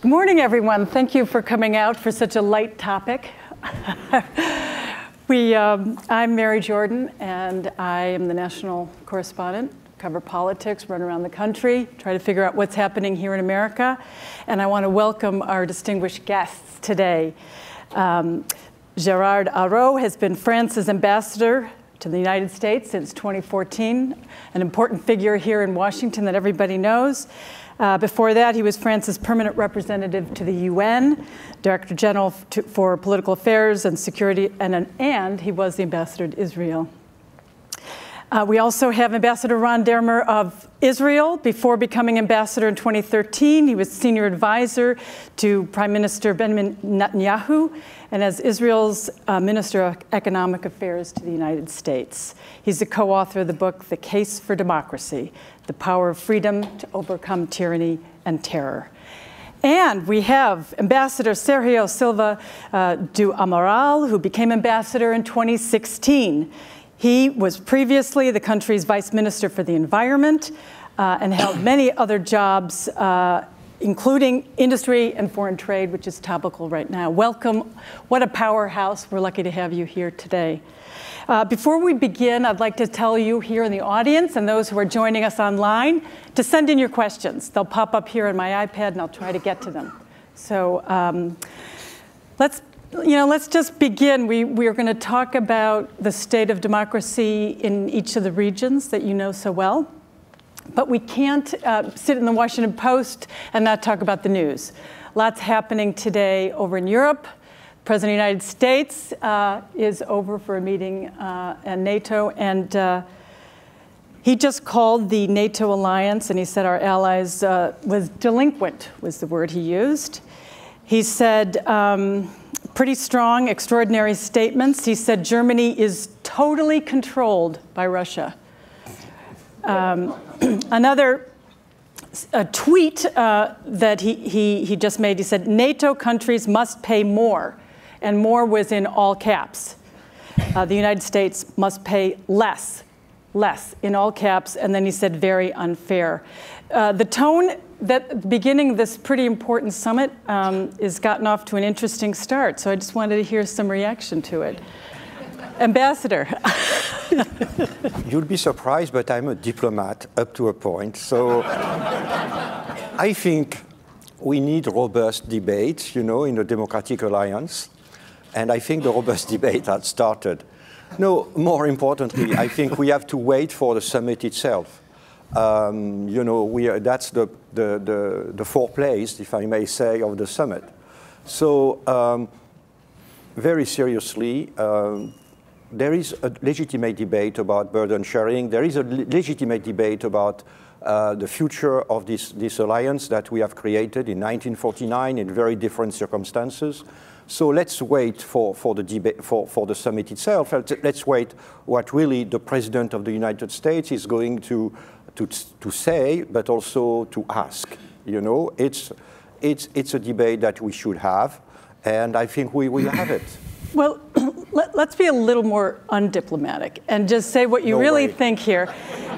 Good morning, everyone. Thank you for coming out for such a light topic. I'm Mary Jordan, and I am the national correspondent. Cover politics, run around the country, try to figure out what's happening here in America. And I want to welcome our distinguished guests today. Gérard Araud has been France's ambassador to the United States since 2014, an important figure here in Washington that everybody knows. Before that, he was France's permanent representative to the UN, Director General for Political Affairs and Security, and he was the ambassador to Israel. We also have Ambassador Ron Dermer of Israel. Before becoming ambassador in 2013, he was senior advisor to Prime Minister Benjamin Netanyahu, and as Israel's Minister of Economic Affairs to the United States. He's the co-author of the book, The Case for Democracy, The Power of Freedom to Overcome Tyranny and Terror. And we have Ambassador Sergio Silva do Amaral, who became ambassador in 2016. He was previously the country's Vice Minister for the Environment and held many other jobs, including industry and foreign trade, which is topical right now. Welcome. What a powerhouse. We're lucky to have you here today. Before we begin, I'd like to tell you here in the audience and those who are joining us online to send in your questions. They'll pop up here on my iPad, and I'll try to get to them. So let's just begin. We are going to talk about the state of democracy in each of the regions that you know so well. But we can't sit in the Washington Post and not talk about the news. Lots happening today over in Europe. President of the United States is over for a meeting at NATO, and he just called the NATO alliance, and he said our allies was delinquent, was the word he used. He said pretty strong, extraordinary statements. He said Germany is totally controlled by Russia. Another tweet that he just made, he said, NATO countries must pay more, and more was in all caps. The United States must pay less in all caps, and then he said very unfair. The tone that beginning this pretty important summit is gotten off to an interesting start, so I just wanted to hear some reaction to it. Ambassador. You'll be surprised, but I'm a diplomat up to a point. So I think we need robust debates, in a democratic alliance. And I think the robust debate had started. No, more importantly, I think we have to wait for the summit itself. That's the foreplays, if I may say, of the summit. So very seriously, there is a legitimate debate about burden sharing. There is a legitimate debate about the future of this alliance that we have created in 1949 in very different circumstances. So let's wait for the debate, for the summit itself. Let's wait what really the President of the United States is going to say, but also to ask. It's a debate that we should have, and I think we will have it. Well, let's be a little more undiplomatic and just say what you really think here.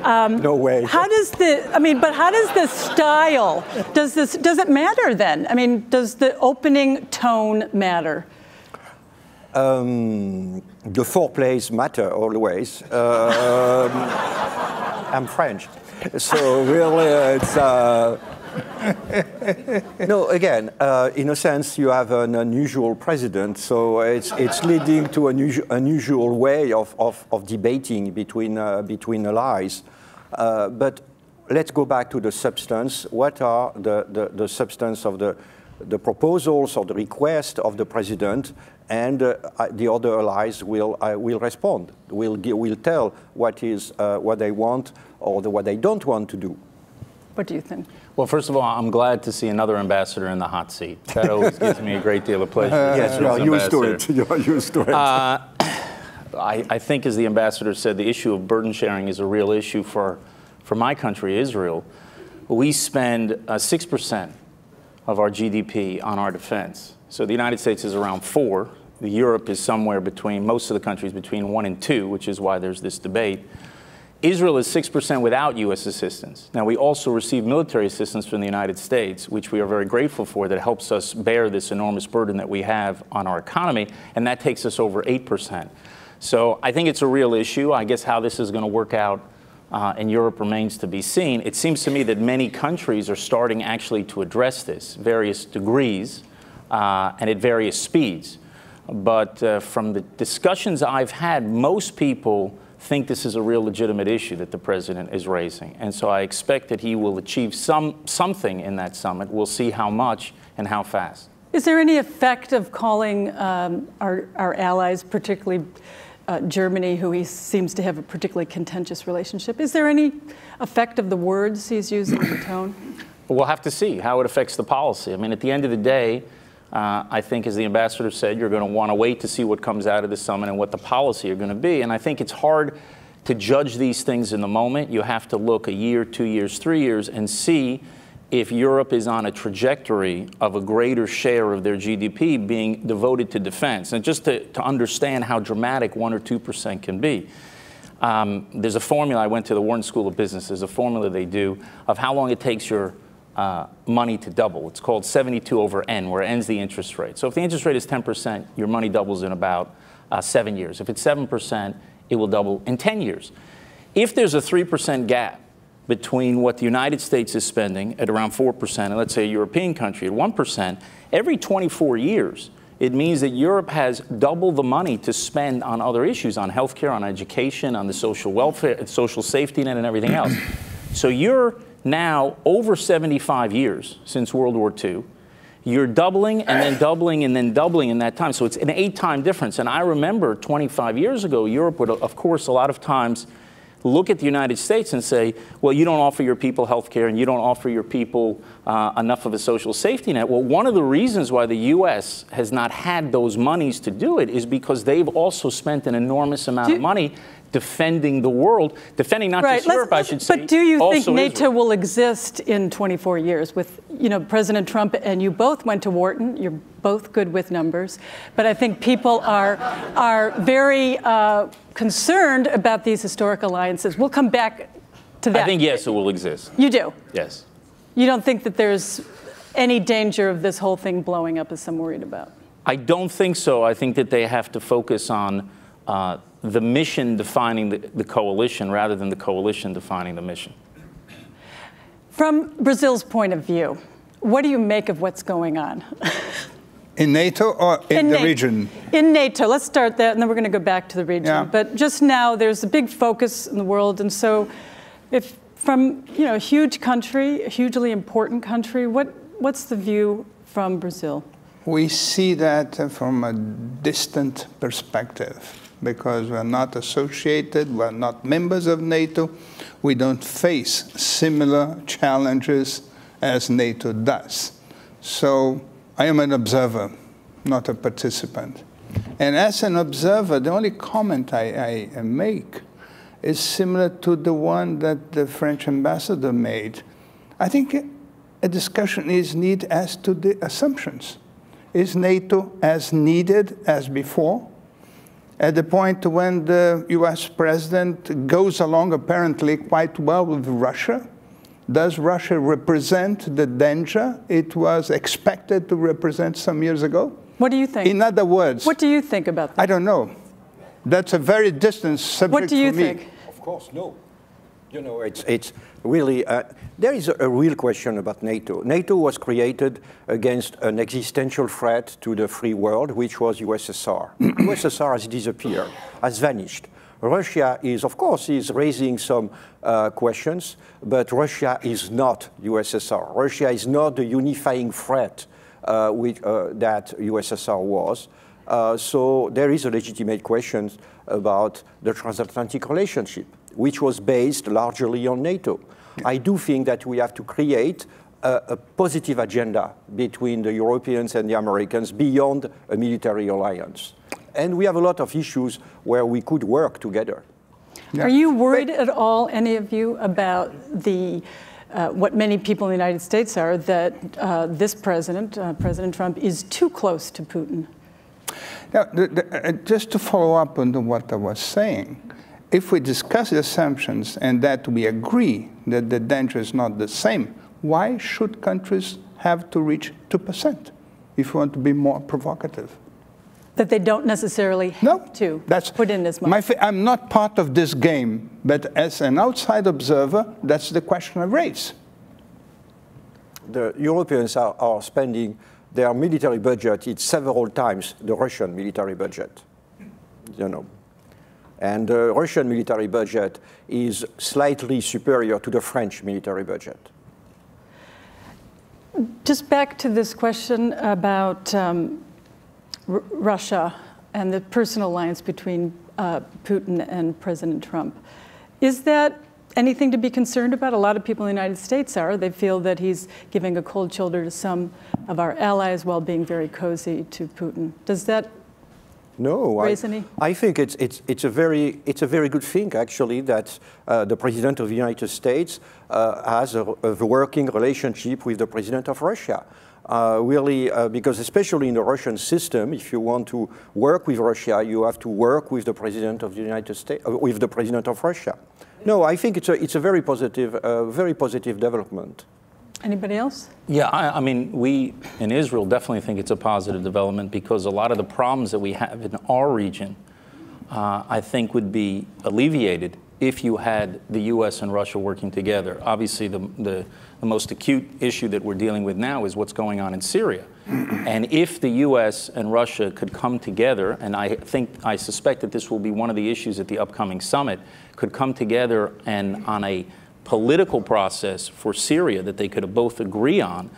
No way. How does the style, does it matter then? I mean, does the opening tone matter? The foreplays matter always. I'm French, so really it's... No, again, in a sense, you have an unusual president, so it's leading to an unusual way of debating between allies. But let's go back to the substance. What are the substance of the proposals or the request of the president? And the other allies will respond. Will tell what they want or what they don't want to do. What do you think? Well, first of all, I'm glad to see another ambassador in the hot seat. That always gives me a great deal of pleasure. Yes, you're used to it. You're used to it. I think, as the ambassador said, the issue of burden sharing is a real issue for my country, Israel. We spend 6% of our GDP on our defense. So the United States is around 4%. Europe is somewhere between, most of the countries between 1 and 2, which is why there's this debate. Israel is 6% without U.S. assistance. Now, we also receive military assistance from the United States, which we are very grateful for, that helps us bear this enormous burden that we have on our economy, and that takes us over 8%. So I think it's a real issue. I guess how this is going to work out in Europe remains to be seen. It seems to me that many countries are starting actually to address this, various degrees, and at various speeds. But from the discussions I've had, most people think this is a real legitimate issue that the president is raising. And so I expect that he will achieve something in that summit. We'll see how much and how fast. Is there any effect of calling our allies, particularly Germany, who he seems to have a particularly contentious relationship, is there any effect of the words he's using, the tone? We'll have to see how it affects the policy. I mean, at the end of the day, I think, as the ambassador said, you're going to want to wait to see what comes out of the summit and what the policy are going to be. And I think it's hard to judge these things in the moment. You have to look a year, 2 years, 3 years, and see if Europe is on a trajectory of a greater share of their GDP being devoted to defense. And just to understand how dramatic 1 or 2% can be. There's a formula, I went to the Wharton School of Business, there's a formula they do of how long it takes your money to double. It's called 72 over N, where N's the interest rate. So if the interest rate is 10%, your money doubles in about 7 years. If it's 7%, it will double in 10 years. If there's a 3% gap between what the United States is spending at around 4%, and let's say a European country at 1%, every 24 years, it means that Europe has double the money to spend on other issues, on healthcare, on education, on the social welfare, social safety net, and everything else. So you're now, over 75 years since World War II, you're doubling and then doubling and then doubling in that time. So it's an 8-time difference. And I remember 25 years ago, Europe would, of course, a lot of times look at the United States and say, well, you don't offer your people health care and you don't offer your people enough of a social safety net. Well, one of the reasons why the U.S. has not had those monies to do it is because they've also spent an enormous amount of money defending the world, defending not just Europe, I should say. But do you think NATO Israel will exist in 24 years with, you know, President Trump and you both went to Wharton, you're both good with numbers, but I think people are very concerned about these historic alliances. We'll come back to that. I think, yes, it will exist. You do? Yes. You don't think that there's any danger of this whole thing blowing up as some worried about? I don't think so. I think that they have to focus on the mission defining the coalition rather than the coalition defining the mission. From Brazil's point of view, what do you make of what's going on? In NATO or in the region? In NATO. Let's start that, and then we're going to go back to the region. Yeah. But just now, there's a big focus in the world, and so if from, you know, a huge country, a hugely important country, what's the view from Brazil? We see that from a distant perspective, because we're not associated, we're not members of NATO, we don't face similar challenges as NATO does. So I am an observer, not a participant. And as an observer, the only comment I make is similar to the one that the French ambassador made. I think a discussion is needed as to the assumptions. Is NATO as needed as before? At the point when the US president goes along apparently quite well with Russia, does Russia represent the danger it was expected to represent some years ago? What do you think? In other words, what do you think about that? I don't know. That's a very distant subject for me. What do you think? Of course, no. You know, it's really, there is a real question about NATO. NATO was created against an existential threat to the free world, which was USSR. USSR has disappeared, has vanished. Russia is, of course, is raising some questions, but Russia is not USSR. Russia is not the unifying threat that USSR was. So there is a legitimate question about the transatlantic relationship, which was based largely on NATO. I do think that we have to create a positive agenda between the Europeans and the Americans beyond a military alliance. And we have a lot of issues where we could work together. Yeah. Are you worried at all, any of you, about the what many people in the United States are, that this president, President Trump, is too close to Putin? Now, just to follow up on what I was saying, if we discuss the assumptions and that we agree that the danger is not the same, why should countries have to reach 2% if we want to be more provocative? That they don't necessarily have to put in as much. I'm not part of this game, but as an outside observer, that's the question I raise. The Europeans are spending their military budget, it's several times the Russian military budget, you know. And the Russian military budget is slightly superior to the French military budget. Just back to this question about Russia and the personal alliance between Putin and President Trump. Is that anything to be concerned about? A lot of people in the United States are. They feel that he's giving a cold shoulder to some of our allies while being very cozy to Putin. Does that raise any? I think it's a very good thing, actually, that the President of the United States has a working relationship with the President of Russia. Really, because especially in the Russian system, if you want to work with Russia, you have to work with the President of the United States, with the President of Russia. No, I think it's a very positive development. Anybody else? Yeah, I mean, we in Israel definitely think it's a positive development because a lot of the problems that we have in our region, I think, would be alleviated if you had the U.S. and Russia working together. Obviously, the most acute issue that we're dealing with now is what's going on in Syria. And if the U.S. and Russia could come together, and I suspect that this will be one of the issues at the upcoming summit, could come together and on a political process for Syria that they could both agree on,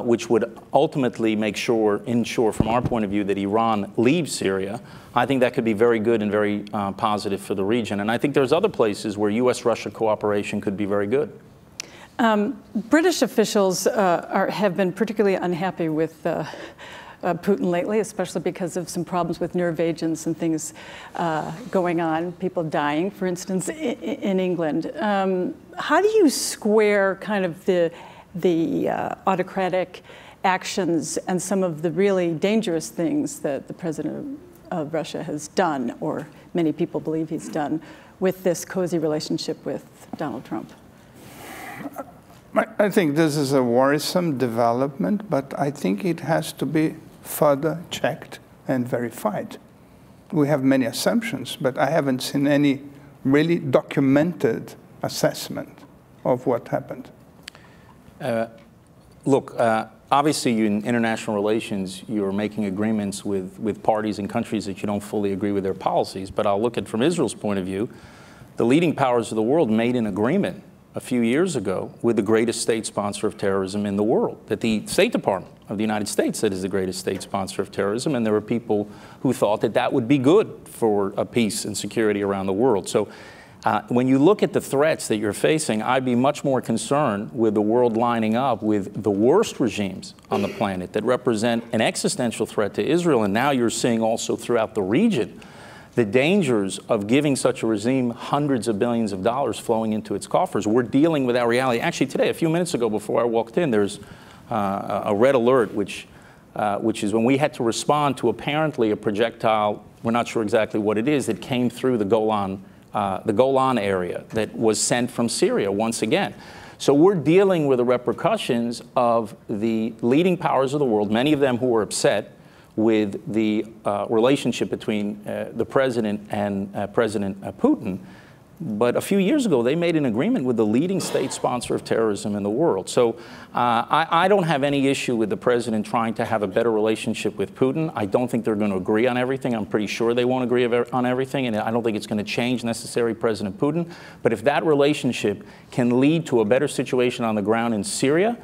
which would ultimately ensure from our point of view that Iran leaves Syria, I think that could be very good and very positive for the region. And I think there's other places where U.S.-Russia cooperation could be very good. British officials have been particularly unhappy with Putin lately, especially because of some problems with nerve agents and things going on, people dying, for instance, in England. How do you square kind of the autocratic actions and some of the really dangerous things that the president of Russia has done, or many people believe he's done, with this cozy relationship with Donald Trump? I think this is a worrisome development, but I think it has to be further checked and verified. We have many assumptions, but I haven't seen any really documented assessment of what happened. Look, obviously in international relations, you're making agreements with parties and countries that you don't fully agree with their policies. But I'll look at from Israel's point of view, the leading powers of the world made an agreement a few years ago with the greatest state sponsor of terrorism in the world, that the State Department of the United States said is the greatest state sponsor of terrorism, and there were people who thought that that would be good for peace and security around the world. So when you look at the threats that you're facing, I'd be much more concerned with the world lining up with the worst regimes on the planet that represent an existential threat to Israel, and now you're seeing also throughout the region the dangers of giving such a regime hundreds of billions of dollars flowing into its coffers. We're dealing with our reality. Actually, today, a few minutes ago before I walked in, there's a red alert, which is when we had to respond to apparently a projectile, we're not sure exactly what it is, that came through the Golan area that was sent from Syria once again. So we're dealing with the repercussions of the leading powers of the world, many of them who were upset with the relationship between the president and President Putin. But a few years ago, they made an agreement with the leading state sponsor of terrorism in the world. So I don't have any issue with the president trying to have a better relationship with Putin. I don't think they're going to agree on everything. I'm pretty sure they won't agree on everything, and I don't think it's going to change necessarily President Putin. But if that relationship can lead to a better situation on the ground in Syria,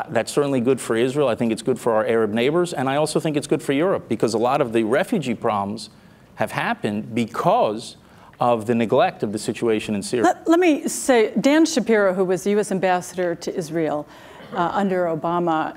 that's certainly good for Israel. I think it's good for our Arab neighbors, and I also think it's good for Europe, because a lot of the refugee problems have happened because of the neglect of the situation in Syria. Let me say, Dan Shapiro, who was the U.S. ambassador to Israel under Obama,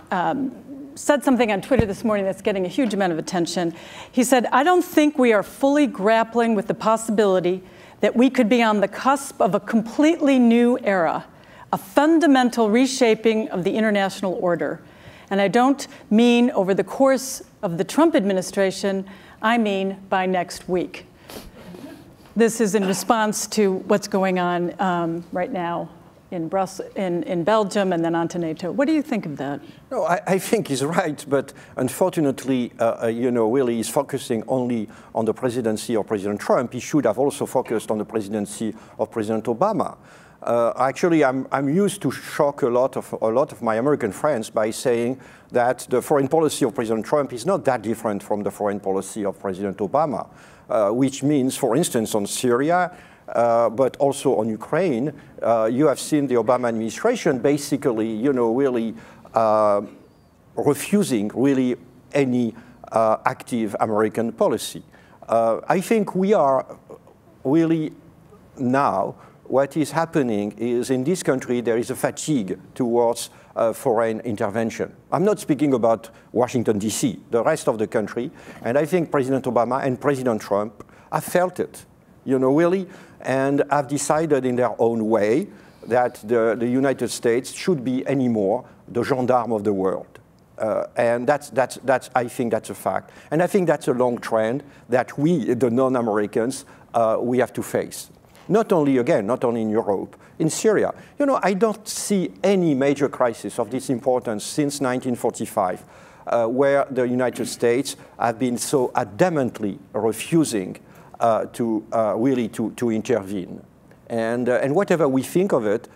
said something on Twitter this morning that's getting a huge amount of attention. He said, "I don't think we are fully grappling with the possibility that we could be on the cusp of a completely new era, a fundamental reshaping of the international order. And I don't mean over the course of the Trump administration, I mean by next week." This is in response to what's going on right now in Brussels, in Belgium, and then on to NATO. What do you think of that? No, I think he's right, but unfortunately, really he's focusing only on the presidency of President Trump. He should have also focused on the presidency of President Obama. Actually, I'm used to shock a lot of my American friends by saying that the foreign policy of President Trump is not that different from the foreign policy of President Obama, which means, for instance, on Syria, but also on Ukraine, you have seen the Obama administration basically, really refusing really any active American policy. I think we are really now, what is happening is in this country there is a fatigue towards foreign intervention. I'm not speaking about Washington, D.C., the rest of the country, and I think President Obama and President Trump have felt it, really, and have decided in their own way that the United States should be anymore the gendarme of the world. And I think that's a fact. And I think that's a long trend that we, the non-Americans, we have to face. Not only in Europe, in Syria. I don't see any major crisis of this importance since 1945, where the United States have been so adamantly refusing to intervene. And whatever we think of it,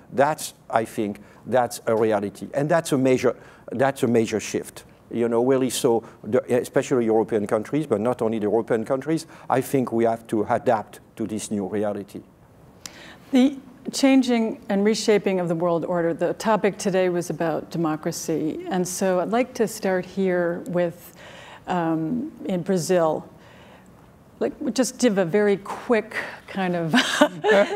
I think that's a reality. And that's a major shift. Really, so especially European countries, but not only the European countries, I think we have to adapt to this new reality. The changing and reshaping of the world order, the topic today was about democracy. And so I'd like to start here with, in Brazil. Just give a very quick kind of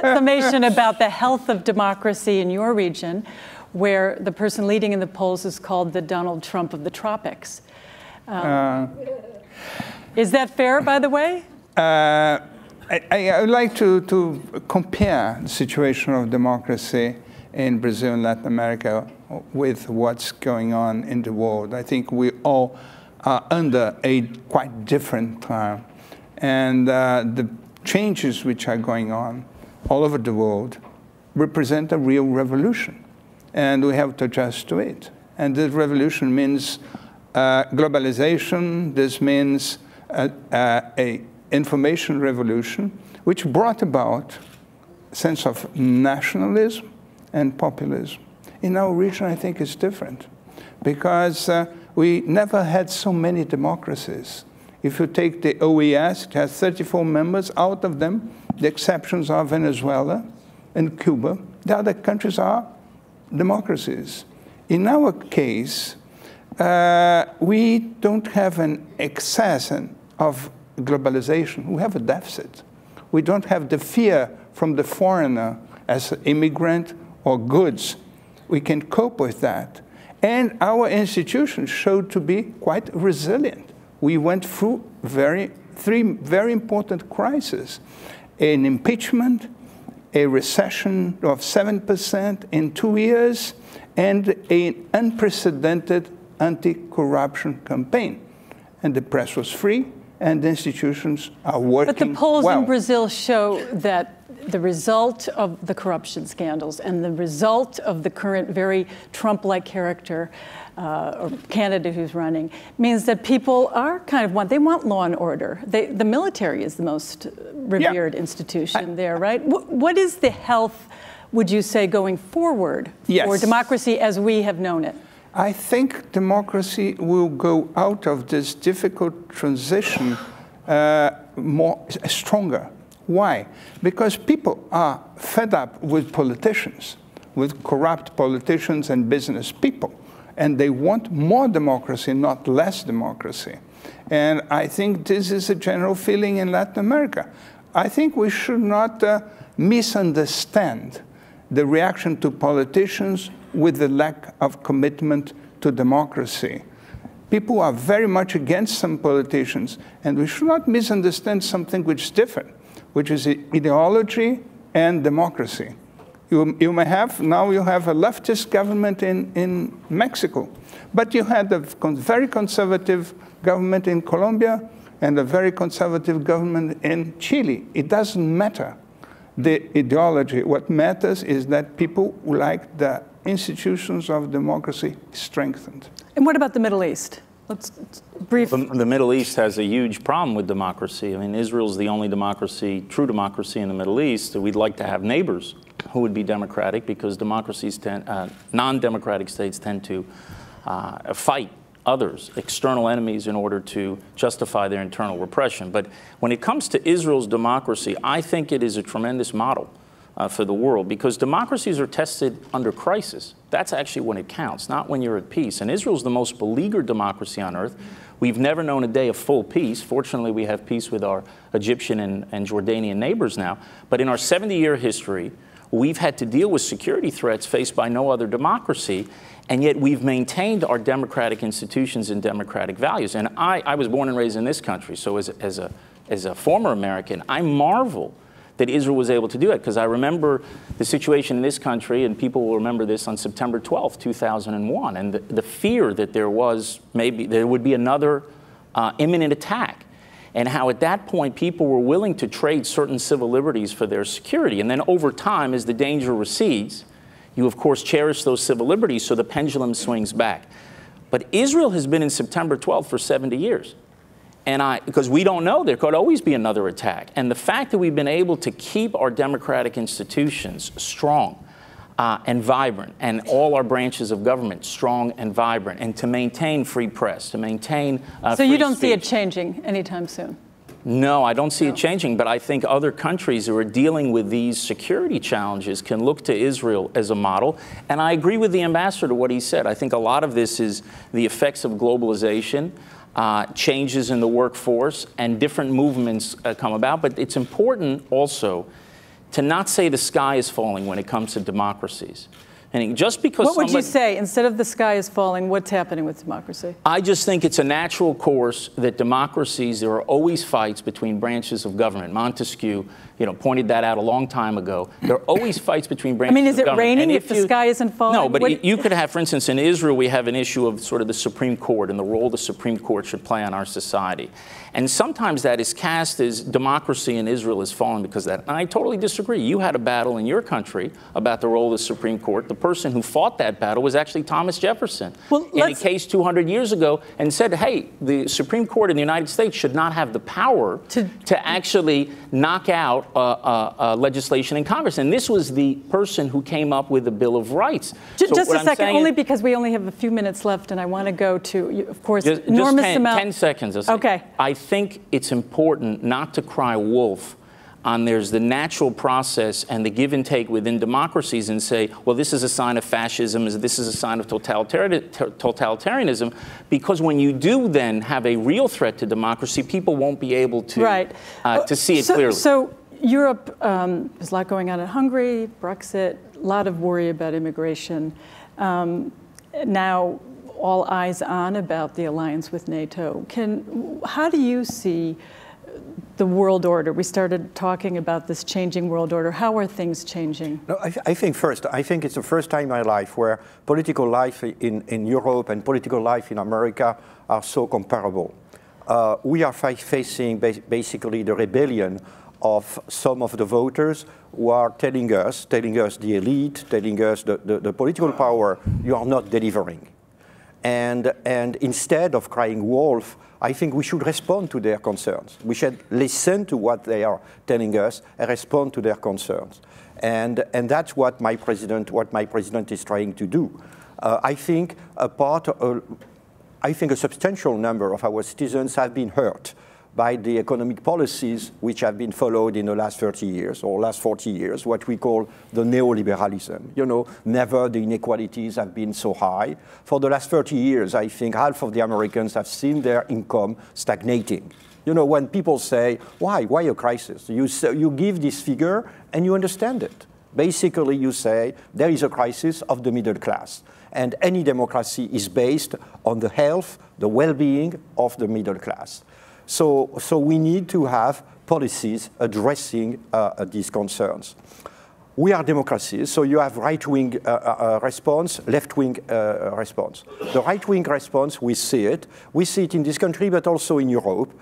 summation about the health of democracy in your region, where the person leading in the polls is called the Donald Trump of the tropics. Is that fair, by the way? I would like to compare the situation of democracy in Brazil and Latin America with what's going on in the world. I think we all are under a quite different time. And the changes which are going on all over the world represent a real revolution. And we have to adjust to it. And this revolution means globalization. This means a information revolution, which brought about a sense of nationalism and populism. In our region, I think it's different, because we never had so many democracies. If you take the OES, it has 34 members. Out of them, the exceptions are Venezuela and Cuba. The other countries are democracies. In our case, we don't have an excess of globalization. We have a deficit. We don't have the fear from the foreigner as an immigrant or goods. We can cope with that. And our institutions showed to be quite resilient. We went through three very important crises: an impeachment, a recession of 7% in 2 years, and an unprecedented anti-corruption campaign. And the press was free, and the institutions are working. But the polls well. in Brazil show that the result of the corruption scandals and the result of the current very Trump-like character or candidate who's running means that people are kind of they want law and order. The military is the most revered institution there, right? What is the health, would you say, going forward for democracy as we have known it? I think democracy will go out of this difficult transition stronger. Why? Because people are fed up with politicians, with corrupt politicians and business people. And they want more democracy, not less democracy. And I think this is a general feeling in Latin America. I think we should not misunderstand the reaction to politicians with the lack of commitment to democracy. People are very much against some politicians, and we should not misunderstand something which is different, which is ideology and democracy. You may have, now you have a leftist government in Mexico, but you had a very conservative government in Colombia, and a very conservative government in Chile. It doesn't matter the ideology. What matters is that people like the institutions of democracy strengthened. And what about the Middle East? Let's brief. The Middle East has a huge problem with democracy. I mean, Israel's the only democracy, true democracy in the Middle East. We'd like to have neighbors who would be democratic, because democracies non-democratic states tend to fight others, external enemies, in order to justify their internal repression. But when it comes to Israel's democracy, I think it is a tremendous model for the world, because democracies are tested under crisis. That's actually when it counts, not when you're at peace. And Israel's the most beleaguered democracy on earth. We've never known a day of full peace. Fortunately, we have peace with our Egyptian and Jordanian neighbors now. But in our 70-year history, we've had to deal with security threats faced by no other democracy, and yet we've maintained our democratic institutions and democratic values. And I was born and raised in this country, so as a former American, I marvel that Israel was able to do it, because I remember the situation in this country, and people will remember this, on September 12th, 2001, and the fear that there was, maybe there would be another imminent attack, and how at that point people were willing to trade certain civil liberties for their security. And then over time, as the danger recedes, you of course cherish those civil liberties, so the pendulum swings back. But Israel has been in September 12th for 70 years. And because we don't know, there could always be another attack. And the fact that we've been able to keep our democratic institutions strong and vibrant, and all our branches of government strong and vibrant, and to maintain free press, to maintain So you don't speech. see it changing anytime soon? No, I don't see it changing, but I think other countries who are dealing with these security challenges can look to Israel as a model. And I agree with the ambassador to what he said. I think a lot of this is the effects of globalization, changes in the workforce, and different movements come about. But it's important also to not say the sky is falling when it comes to democracies. And just because what would you say, instead of the sky is falling, what's happening with democracy? I just think it's a natural course that democracies, there are always fights between branches of government. Montesquieu, pointed that out a long time ago. There are always fights between branches of government. I mean, is it raining if the sky isn't falling? No, but you could have, for instance, in Israel, we have an issue of sort of the Supreme Court and the role the Supreme Court should play on our society. And sometimes that is cast as democracy in Israel is falling because of that. And I totally disagree. You had a battle in your country about the role of the Supreme Court. The person who fought that battle was actually Thomas Jefferson in a case 200 years ago, and said, hey, the Supreme Court in the United States should not have the power to actually knock out legislation in Congress. And this was the person who came up with the Bill of Rights. Just a second, only because we only have a few minutes left, and I want to go to, of course, enormous amount. 10 seconds. Okay. I think it's important not to cry wolf on there's the natural process and the give and take within democracies and say, well, this is a sign of fascism, this is a sign of totalitarianism, because when you do then have a real threat to democracy, people won't be able to, to see it clearly. So Europe, there's a lot going on in Hungary, Brexit, a lot of worry about immigration. Now, all eyes on about the alliance with NATO. How do you see the world order? We started talking about this changing world order. How are things changing? No, I think it's the first time in my life where political life in Europe and political life in America are so comparable. We are facing basically the rebellion of some of the voters who are telling us, the elite, telling us the political power, you are not delivering. And instead of crying wolf, I think we should respond to their concerns. We should listen to what they are telling us and respond to their concerns. And that's what my president is trying to do. I think a substantial number of our citizens have been hurt by the economic policies which have been followed in the last 30 years or last 40 years, what we call the neoliberalism. Never the inequalities have been so high. For the last 30 years, I think half of the Americans have seen their income stagnating. When people say, why a crisis? You give this figure and you understand it. Basically, you say there is a crisis of the middle class. And any democracy is based on the health, the well-being of the middle class. So we need to have policies addressing these concerns. we are democracies, so you have right-wing response, left-wing response. The right-wing response, we see it in this country, but also in Europe,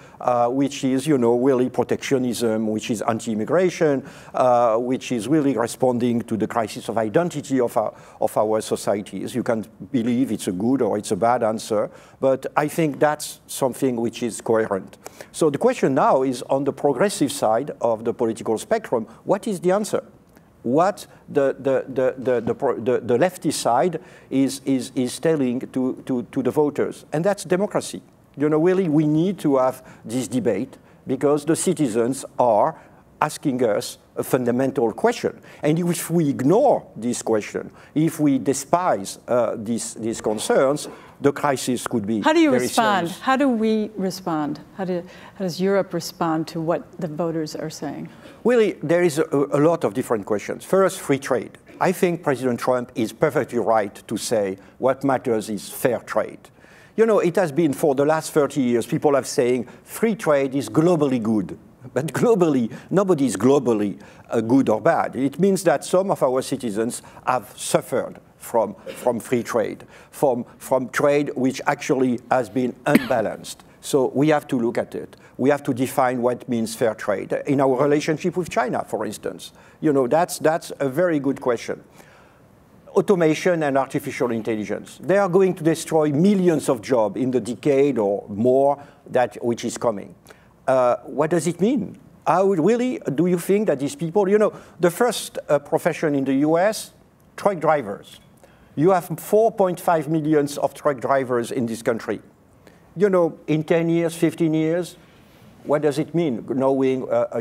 which is, really protectionism, which is anti-immigration, which is really responding to the crisis of identity of our societies. You can believe it's a good or it's a bad answer, but I think that's something which is coherent. So the question now is on the progressive side of the political spectrum, what is the answer? What the leftist side is telling to the voters, and that's democracy. Really, we need to have this debate because the citizens are asking us a fundamental question. And if we ignore this question, if we despise these concerns, the crisis could be How do you very respond? serious. How do we respond? How does Europe respond to what the voters are saying? Really, there is a lot of different questions. First, free trade. I think President Trump is perfectly right to say what matters is fair trade. It has been for the last 30 years, people are saying free trade is globally good. But globally, nobody is globally good or bad. It means that some of our citizens have suffered from free trade, from trade which actually has been unbalanced. So we have to look at it. We have to define what means fair trade. In our relationship with China, for instance, that's a very good question. Automation and artificial intelligence. They are going to destroy millions of jobs in the decade or more which is coming. What does it mean? Do you think that these people, the first profession in the US, truck drivers. You have 4.5 million of truck drivers in this country. In 10 years, 15 years, what does it mean? Knowing, what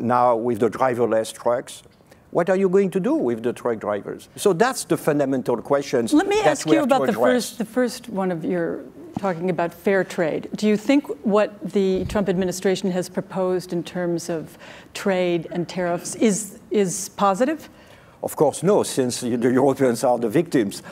now with the driverless trucks, what are you going to do with the truck drivers? So that's the fundamental questions. Let me ask you about the first one of your talking about fair trade. Do you think what the Trump administration has proposed in terms of trade and tariffs is positive? Of course, no, since the Europeans are the victims.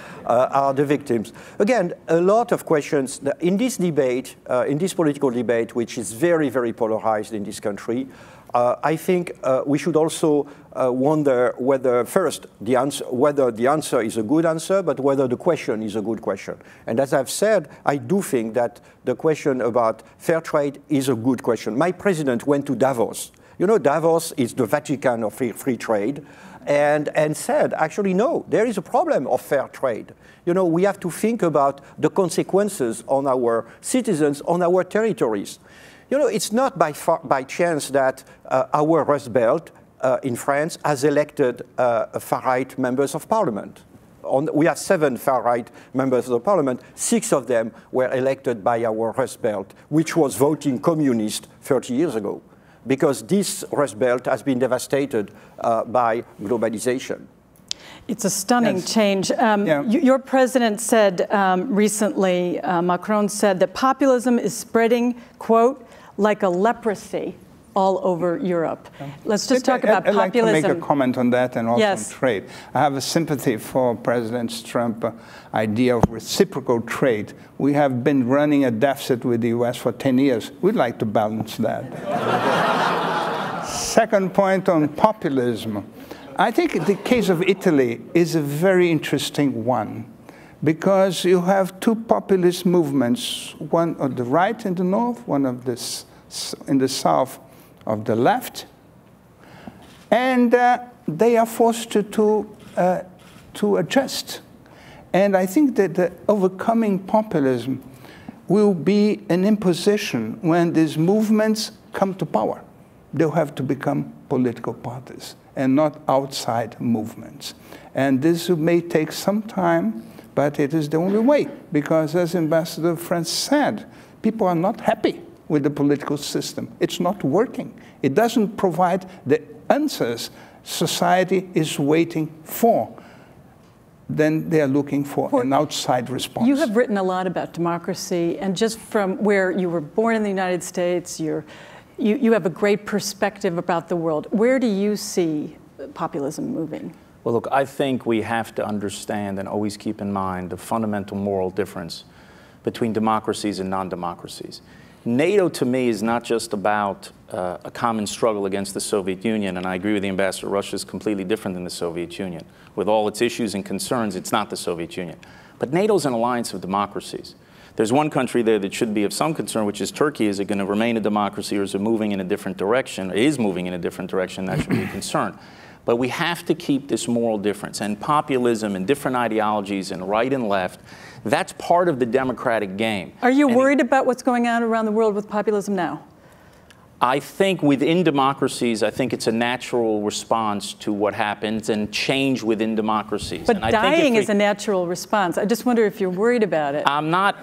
Again, a lot of questions in this debate, in this political debate, which is very, very polarized in this country. I think we should also wonder whether, first, whether the answer is a good answer, but whether the question is a good question. And as I've said, I do think that the question about fair trade is a good question. My president went to Davos. Davos is the Vatican of free trade. And said, actually, no, there is a problem of fair trade. We have to think about the consequences on our citizens, on our territories. It's not by chance that our Rust Belt in France has elected far-right members of parliament. We have 7 far-right members of the parliament. 6 of them were elected by our Rust Belt, which was voting communist 30 years ago, because this Rust Belt has been devastated by globalization. It's a stunning change. Your president said recently, Macron said that populism is spreading, quote, like a leprosy all over Europe. Let's just talk about populism. I'd like to make a comment on that and also on trade. I have a sympathy for President Trump's idea of reciprocal trade. We have been running a deficit with the US for 10 years. We'd like to balance that. Second point on populism. I think the case of Italy is a very interesting one, because you have 2 populist movements, one on the right in the north, one of this in the south of the left, and they are forced to adjust. And I think that the overcoming populism will be an imposition when these movements come to power. They'll have to become political parties and not outside movements. And this may take some time, but it is the only way, because as Ambassador France said, people are not happy with the political system. It's not working. It doesn't provide the answers society is waiting for. Then they are looking for an outside response. You have written a lot about democracy, and just from where you were born in the United States, you have a great perspective about the world. Where do you see populism moving? Well, look, I think we have to understand and always keep in mind the fundamental moral difference between democracies and non-democracies. NATO, to me, is not just about a common struggle against the Soviet Union, and I agree with the ambassador, Russia is completely different than the Soviet Union. With all its issues and concerns, it's not the Soviet Union. But NATO is an alliance of democracies. There's one country there that should be of some concern, which is Turkey. Is it going to remain a democracy, or is it moving in a different direction? It is moving in a different direction. That should be a concern. But we have to keep this moral difference. And populism and different ideologies and right and left, that's part of the democratic game. Are you worried about what's going on around the world with populism now? I think within democracies, I think it's a natural response to what happens and change within democracies. But and dying is a natural response. I just wonder if you're worried about it. I'm not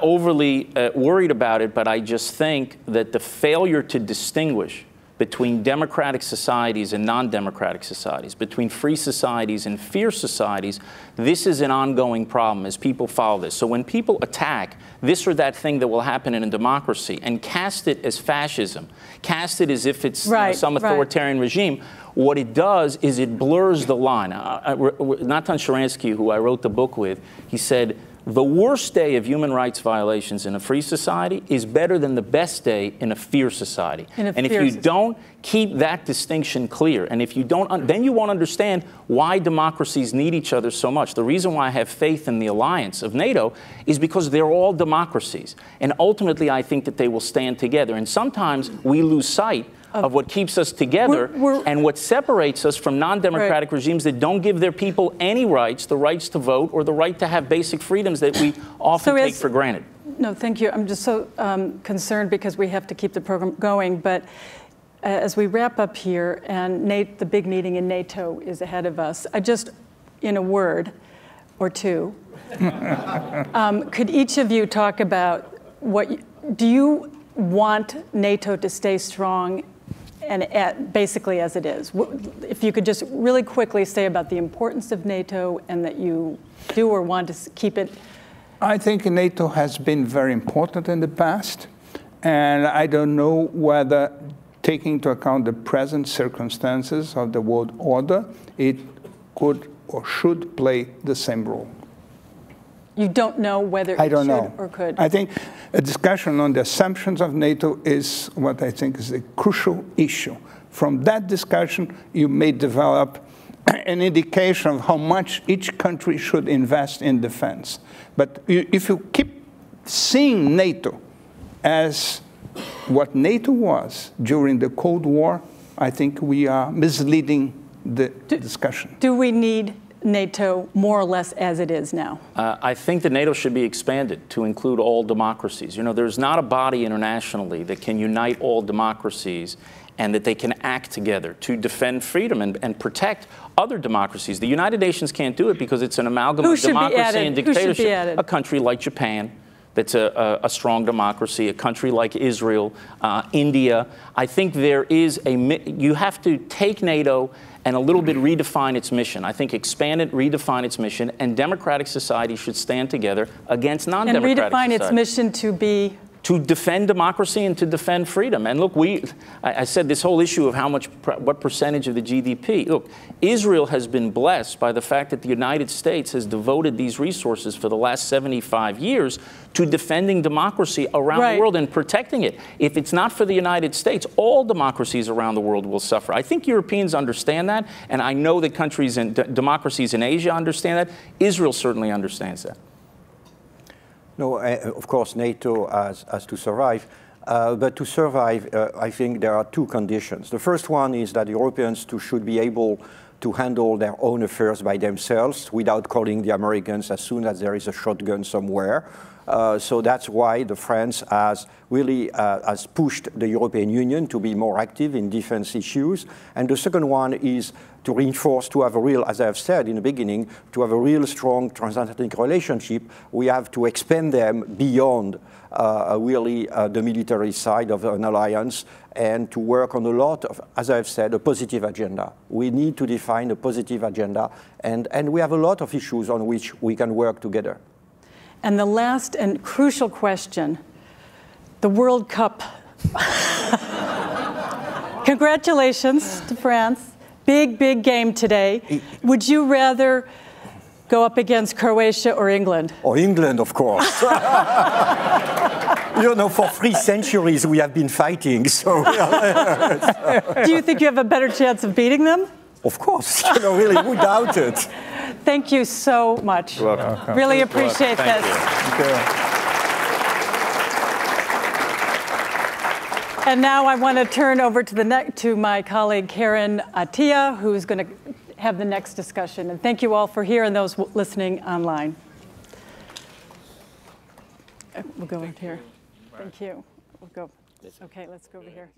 overly worried about it, but I just think that the failure to distinguish between democratic societies and non-democratic societies, between free societies and fierce societies, this is an ongoing problem as people follow this. So when people attack this or that thing that will happen in a democracy and cast it as fascism, cast it as if it's some authoritarian regime, what it does is it blurs the line. Natan Sharansky, who I wrote the book with, he said, the worst day of human rights violations in a free society is better than the best day in a fierce society. And if you don't keep that distinction clear, and if you don't, then you won't understand why democracies need each other so much. The reason why I have faith in the alliance of NATO is because they're all democracies. And ultimately, I think that they will stand together. And sometimes we lose sight of what keeps us together and what separates us from non-democratic regimes that don't give their people any rights, the rights to vote or the right to have basic freedoms that we often take for granted. No, thank you. I'm just so concerned because we have to keep the program going. But as we wrap up here, and the big meeting in NATO is ahead of us, I just, in a word or two, could each of you talk about do you want NATO to stay strong and basically as it is? If you could just really quickly say about the importance of NATO and that you do or want to keep it. I think NATO has been very important in the past, and I don't know whether, taking into account the present circumstances of the world order, it could or should play the same role. You don't know whether it should or could? I think a discussion on the assumptions of NATO is what I think is a crucial issue. From that discussion, you may develop an indication of how much each country should invest in defense. But if you keep seeing NATO as what NATO was during the Cold War, I think we are misleading the discussion. Do we need NATO more or less as it is now? I think that NATO should be expanded to include all democracies. You know, there's not a body internationally that can unite all democracies and that they can act together to defend freedom and protect other democracies. The United Nations can't do it because it's an amalgam of democracy and dictatorship. A country like Japan, that's a strong democracy, a country like Israel, India. I think there is you have to take NATO and a little bit redefine its mission. I think expand it, redefine its mission, and democratic society should stand together against non-democratic society. And redefine its mission to be? To defend democracy and to defend freedom. And look, I said this whole issue of what percentage of the GDP. Look, Israel has been blessed by the fact that the United States has devoted these resources for the last 75 years to defending democracy around the world and protecting it. If it's not for the United States, all democracies around the world will suffer. I think Europeans understand that, and I know that countries and democracies in Asia understand that. Israel certainly understands that. No, of course, NATO has to survive. But to survive, I think there are two conditions. The first one is that Europeans should be able to handle their own affairs by themselves without calling the Americans as soon as there is a shotgun somewhere. So that's why France has really has pushed the European Union to be more active in defense issues. And the second one is to reinforce, to have a real, as I have said in the beginning, to have a real strong transatlantic relationship. We have to expand them beyond really the military side of an alliance and to work on a lot of, as I've said, a positive agenda. We need to define a positive agenda, and we have a lot of issues on which we can work together. And the last and crucial question, the World Cup. Congratulations to France. Big, big game today. Would you rather go up against Croatia or England? Oh, England, of course. You know, for 3 centuries we have been fighting, so. Do you think you have a better chance of beating them? Of course, you know, really, who doubted? Thank you so much. You're welcome. Really appreciate this. Thank you. And now I want to turn over to my colleague Karen Attia, who's going to have the next discussion. And thank you all for here and those listening online. We'll go over here. Thank you. We'll go. Okay, let's go over here.